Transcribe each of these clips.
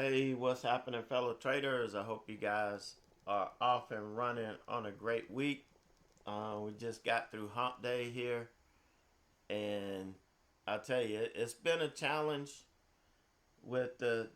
Hey, what's happening, fellow traders? I hope you guys are off and running on a great week. We just got through Hump Day here, and I tell you, it's been a challenge with the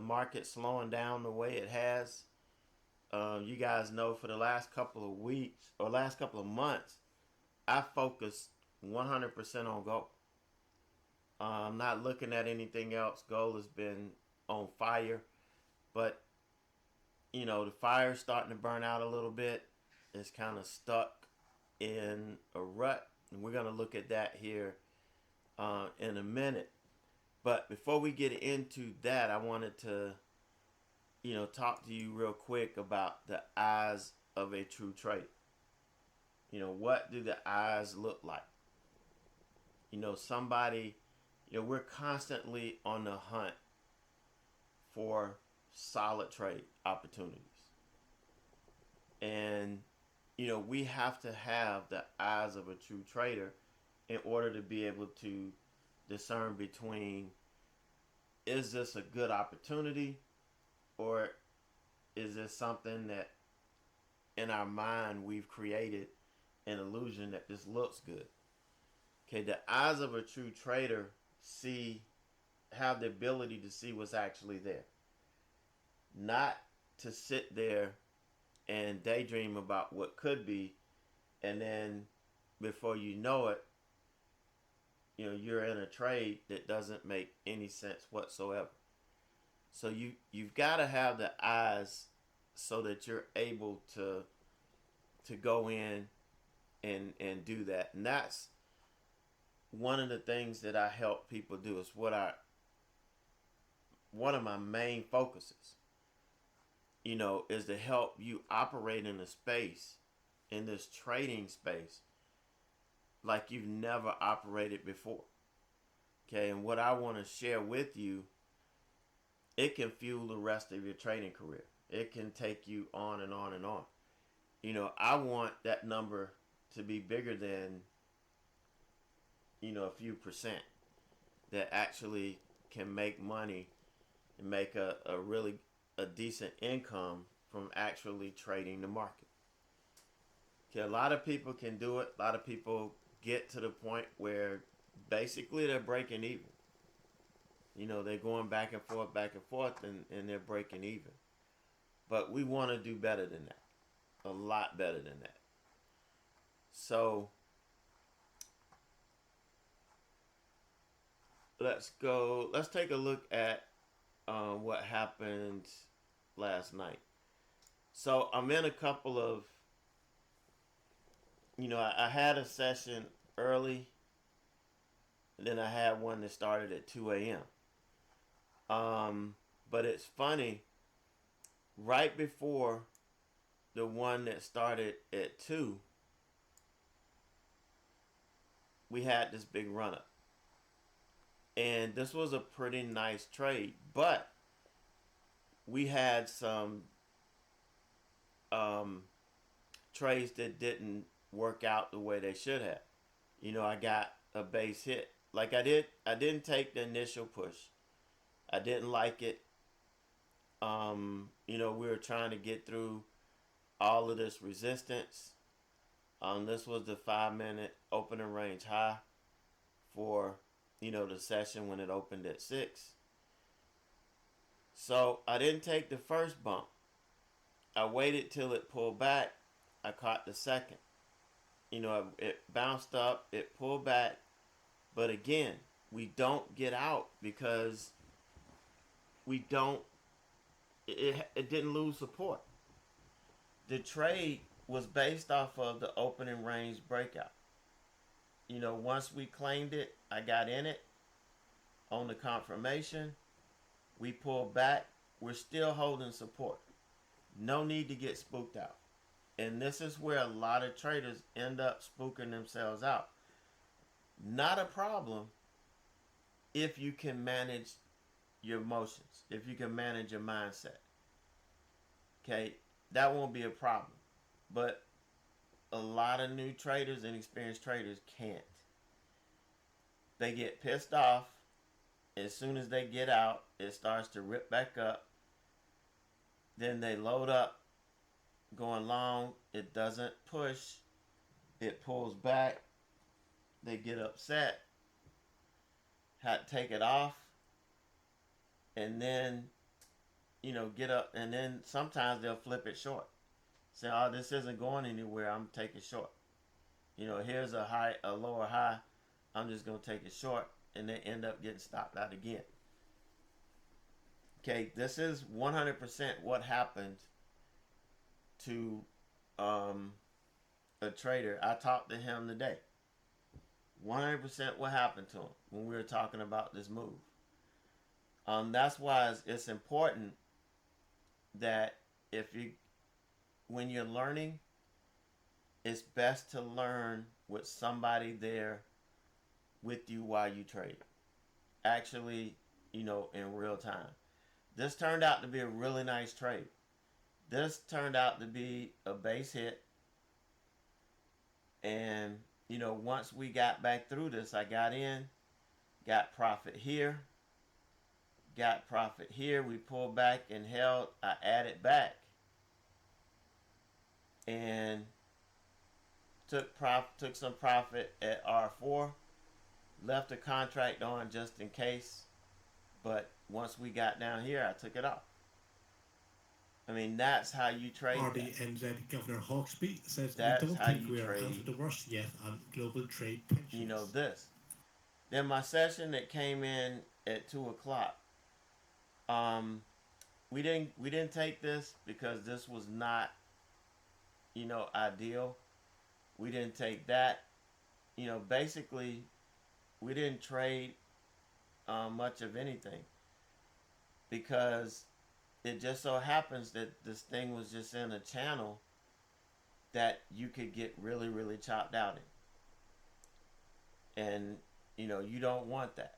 market slowing down the way it has. You guys know for the last couple of weeks or last couple of months, I focused 100% on gold. I'm not looking at anything else. Gold has been on fire, but the fire's starting to burn out a little bit. It's kind of stuck in a rut, and we're going to look at that here in a minute. But before we get into that, I wanted to, talk to you real quick about the eyes of a true trader. What do the eyes look like? Somebody, we're constantly on the hunt for solid trade opportunities. And we have to have the eyes of a true trader in order to be able to discern between, is this a good opportunity, or is this something that in our mind we've created an illusion that this looks good. Okay, the eyes of a true trader have the ability to see what's actually there, not to sit there and daydream about what could be, and then before you know it, you're in a trade that doesn't make any sense whatsoever. So you've got to have the eyes so that you're able to go in and do that. And that's one of the things that I help people do. Is one of my main focuses. Is to help you operate in a space, in this trading space, like you've never operated before. Okay, and what I want to share with you, it can fuel the rest of your trading career. It can take you on and on and on. I want that number to be bigger than, a few percent that actually can make money and make a really a decent income from actually trading the market. Okay, a lot of people can do it. A lot of people get to the point where basically they're breaking even. They're going back and forth, and they're breaking even. But we want to do better than that. A lot better than that. So let's take a look at what happened last night. So I'm in a couple of, I had a session early, and then I had one that started at 2 a.m. But it's funny, right before the one that started at 2, we had this big run up. And this was a pretty nice trade, but we had some trades that didn't work out the way they should have. I got a base hit. Like I didn't take the initial push. I didn't like it. We were trying to get through all of this resistance. This was the 5-minute opening range high for, the session when it opened at 6. So I didn't take the first bump. I waited till it pulled back. I caught the second. It bounced up, it pulled back. But again, we don't get out because we don't, it didn't lose support. The trade was based off of the opening range breakout. Once we claimed it, I got in it on the confirmation. We pulled back. We're still holding support. No need to get spooked out. And this is where a lot of traders end up spooking themselves out. Not a problem if you can manage your emotions, if you can manage your mindset. Okay, that won't be a problem. But a lot of new traders and experienced traders can't. They get pissed off As soon as they get out, it starts to rip back up. Then they load up, going long. It doesn't push. It pulls back. They get upset. Have to take it off, and then get up, and then sometimes they'll flip it short. Say, "Oh, this isn't going anywhere. I'm taking short." Here's a lower high. I'm just gonna take it short, and they end up getting stopped out again. Okay, this is 100% what happened to a trader. I talked to him today. 100% what happened to him when we were talking about this move. That's why it's important that when you're learning, it's best to learn with somebody there with you while you trade. Actually, in real time. This turned out to be a really nice trade. This turned out to be a base hit. And, once we got back through this, I got in, got profit here, got profit here. We pulled back and held. I added back. And took some profit at R4. Left the contract on just in case. But once we got down here, I took it off. I mean, that's how you trade. RDNZ Governor Hawksby says, That's "We don't how think you we are trade, out of the worst yet on global trade tensions." This. Then my session that came in at 2:00. We didn't take this because this was not, ideal. We didn't take that. Basically, we didn't trade much of anything because it just so happens that this thing was just in a channel that you could get really, really chopped out in. And, you don't want that.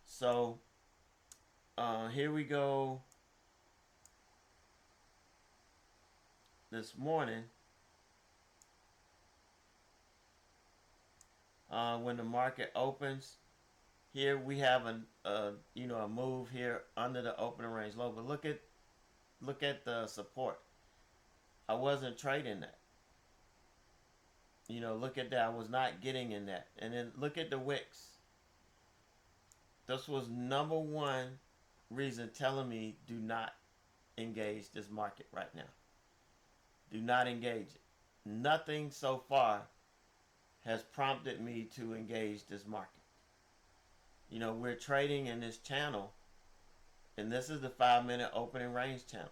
So, here we go. This morning, when the market opens, here we have a move here under the opening range low. But look at the support. I wasn't trading that. Look at that. I was not getting in that. And then look at the wicks. This was number one reason telling me do not engage this market right now. Do not engage it. Nothing so far has prompted me to engage this market. We're trading in this channel, and this is the 5-minute opening range channel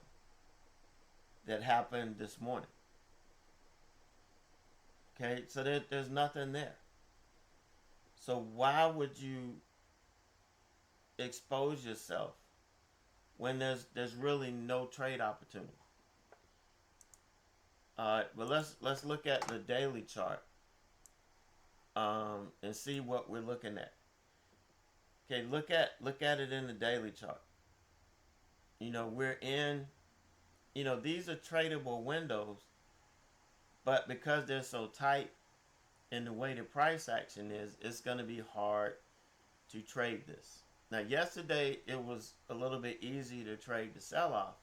that happened this morning. Okay, so there's nothing there. So why would you expose yourself when there's really no trade opportunity? But let's look at the daily chart and see what we're looking at. Okay, look at it in the daily chart. We're in, these are tradable windows, but because they're so tight in the way the price action is, it's going to be hard to trade this. Now, yesterday it was a little bit easy to trade the sell-off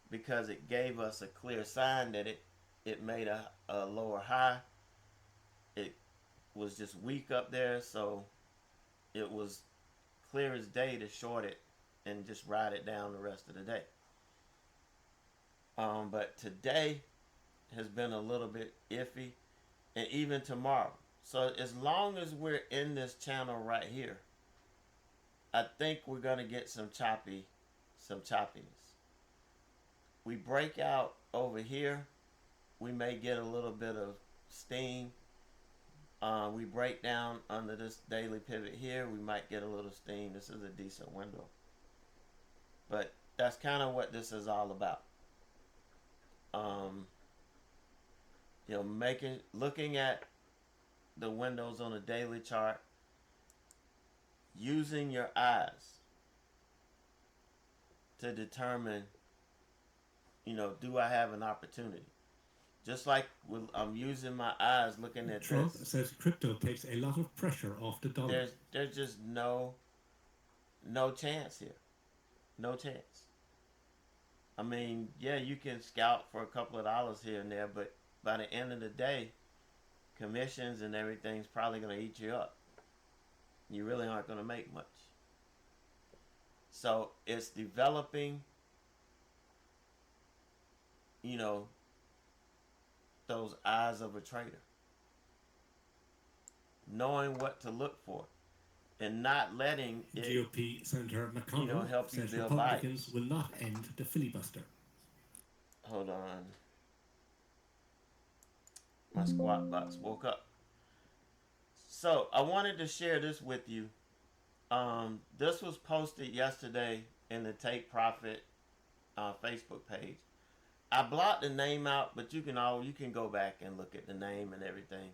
because it gave us a clear sign that it made a lower high. It was just weak up there, so it was clear as day to short it and just ride it down the rest of the day. But today has been a little bit iffy, and even tomorrow. So as long as we're in this channel right here, I think we're gonna get some choppiness. We break out over here, we may get a little bit of steam. We break down under this daily pivot here, we might get a little steam. This is a decent window. But that's kind of what this is all about. Looking at the windows on a daily chart, using your eyes to determine, do I have an opportunity? Just like I'm using my eyes looking at Trump this. says crypto takes a lot of pressure off the dollar. There's just no chance here. No chance. I mean, yeah, you can scout for a couple of dollars here and there, but by the end of the day, commissions and everything's probably going to eat you up. You really aren't going to make much. So it's developing, you know, those eyes of a trader. Knowing what to look for. And not letting it, GOP Senator McConnell help you says build Republicans bias. will not end the filibuster. Hold on. My squat box woke up. So I wanted to share this with you. This was posted yesterday in the Take Profit Facebook page. I blocked the name out, but you can go back and look at the name and everything.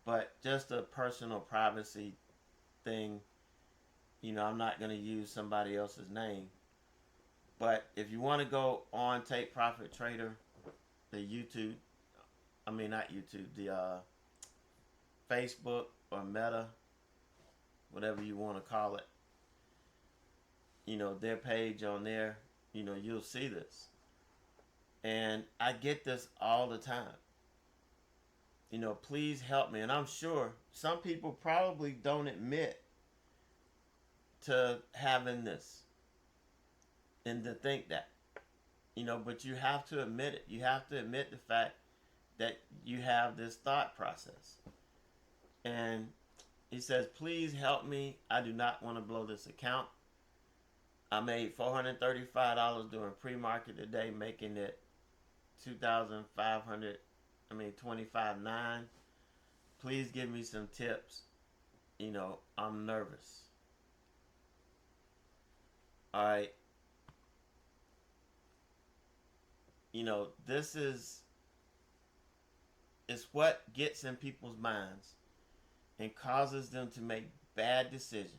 But just a personal privacy thing, I'm not going to use somebody else's name. But if you want to go on Take Profit Trader, the YouTube, not YouTube, the Facebook or Meta, whatever you want to call it, their page on there, you'll see this. And I get this all the time. Please help me. And I'm sure some people probably don't admit to having this and to think that, but you have to admit it. You have to admit the fact that you have this thought process. And he says, please help me. I do not want to blow this account. I made $435 doing pre-market today, making it $2,500. $25,900. Please give me some tips. I'm nervous. All right. This is what gets in people's minds and causes them to make bad decisions.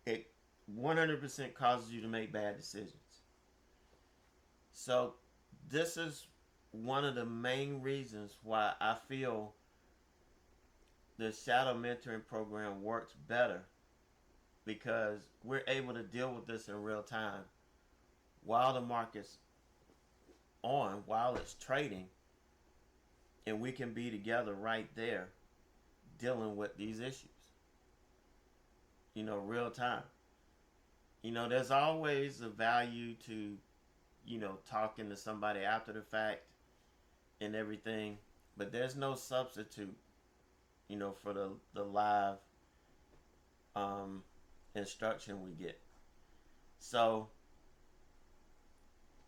It 100% causes you to make bad decisions. So this is one of the main reasons why I feel the shadow mentoring program works better, because we're able to deal with this in real time while the market's on, while it's trading, and we can be together right there dealing with these issues. Real time. There's always a value to talking to somebody after the fact and everything, but there's no substitute, for the live instruction we get. So,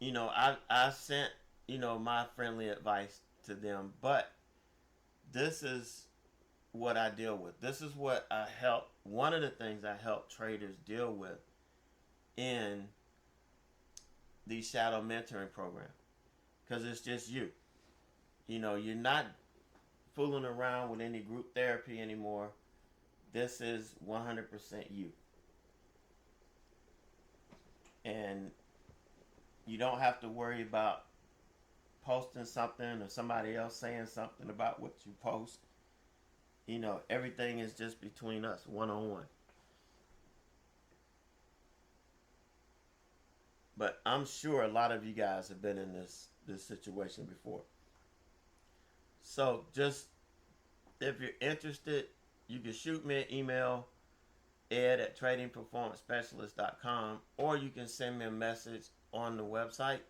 I sent, my friendly advice to them, but this is what I deal with. This is what I help, one of the things I help traders deal with in the shadow mentoring program, because it's just you. You're not fooling around with any group therapy anymore. This is 100% you. And you don't have to worry about posting something or somebody else saying something about what you post. Everything is just between us, one-on-one. But I'm sure a lot of you guys have been in this situation before. So just, if you're interested, you can shoot me an email, ed@tradingperformancespecialist.com, or you can send me a message on the website.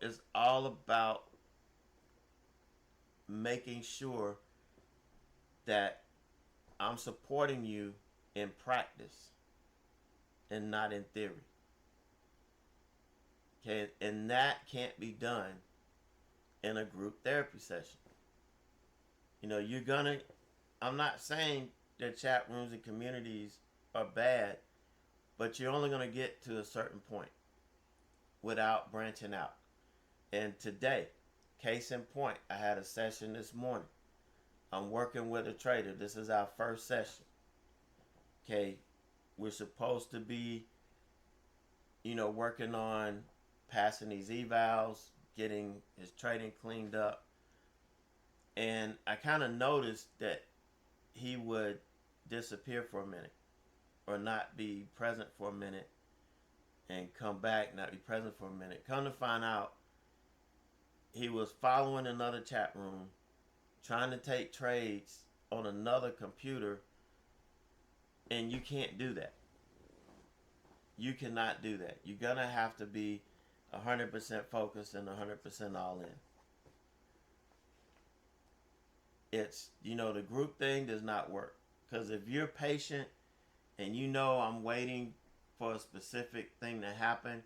It's all about making sure that I'm supporting you in practice and not in theory. Okay, and that can't be done in a group therapy session. I'm not saying that chat rooms and communities are bad, but you're only going to get to a certain point without branching out. And today, case in point, I had a session this morning. I'm working with a trader. This is our first session. Okay, we're supposed to be working on passing these evals, getting his trading cleaned up. And I kind of noticed that he would disappear for a minute or not be present for a minute and come back, not be present for a minute. Come to find out, he was following another chat room, trying to take trades on another computer, and you can't do that. You cannot do that. You're going to have to be 100% focused and 100% all in. It's, the group thing does not work. Because if you're patient and I'm waiting for a specific thing to happen,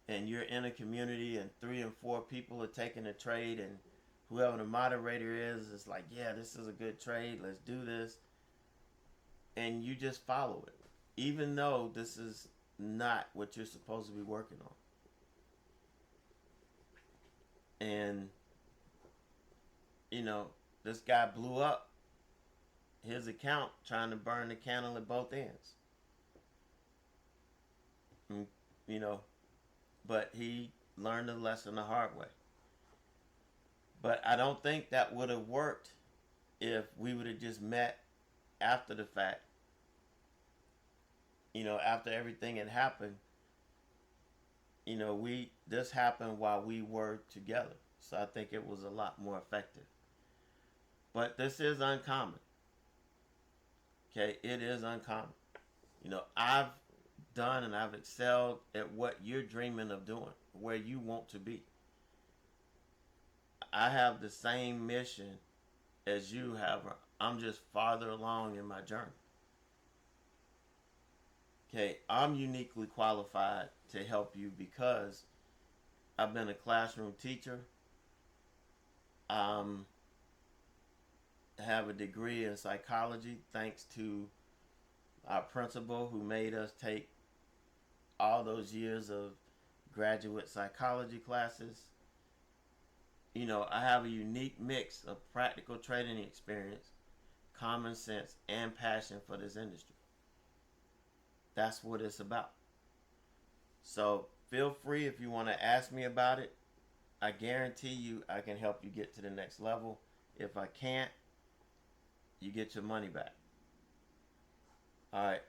and you're in a community and 3 and 4 people are taking a trade, and whoever the moderator is like, yeah, this is a good trade, let's do this. And you just follow it. Even though this is not what you're supposed to be working on. And, this guy blew up his account trying to burn the candle at both ends. But he learned the lesson the hard way. But I don't think that would have worked if we would have just met after the fact. After everything had happened, this happened while we were together. So I think it was a lot more effective. But this is uncommon. Okay, it is uncommon. I've done and I've excelled at what you're dreaming of doing, where you want to be. I have the same mission as you have. I'm just farther along in my journey. Okay, I'm uniquely qualified to help you because I've been a classroom teacher. Have a degree in psychology thanks to our principal who made us take all those years of graduate psychology classes. I have a unique mix of practical trading experience, common sense, and passion for this industry. That's what it's about. So feel free if you want to ask me about it. I guarantee you I can help you get to the next level. If I can't, you get your money back. All right,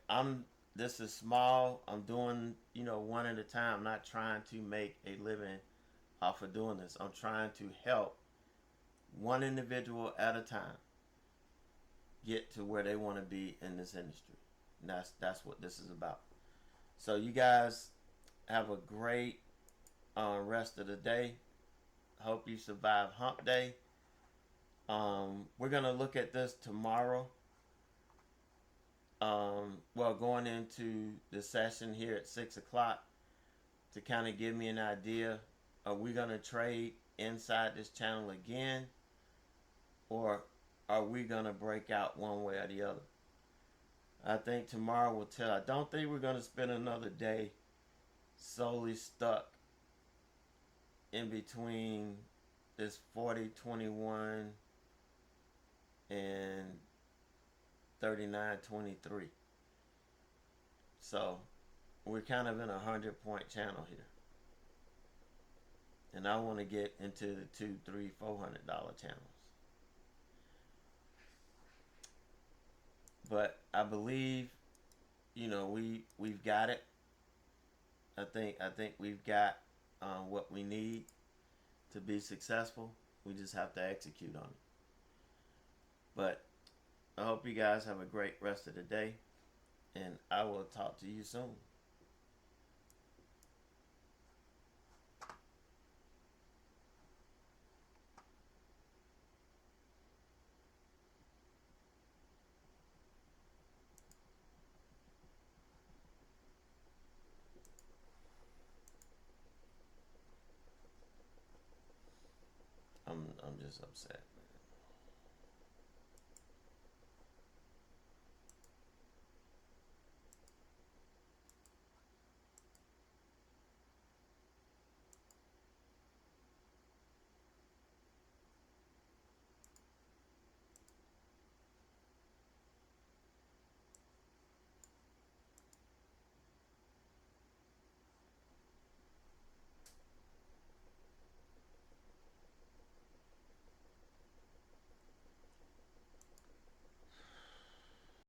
this is small. I'm doing, one at a time. I'm not trying to make a living off of doing this. I'm trying to help one individual at a time get to where they want to be in this industry. And that's what this is about. So you guys have a great rest of the day. Hope you survive hump day. We're going to look at this tomorrow. Going into the session here at 6 o'clock to kind of give me an idea. Are we going to trade inside this channel again? Or are we going to break out one way or the other? I think tomorrow will tell. I don't think we're going to spend another day solely stuck in between this 40.21 and 39.23. So we're kind of in a 100-point channel here. And I want to get into the $200, $300, $400 channels. But I believe, we've got it. I think we've got what we need to be successful. We just have to execute on it. But I hope you guys have a great rest of the day, and I will talk to you soon. I'm just upset.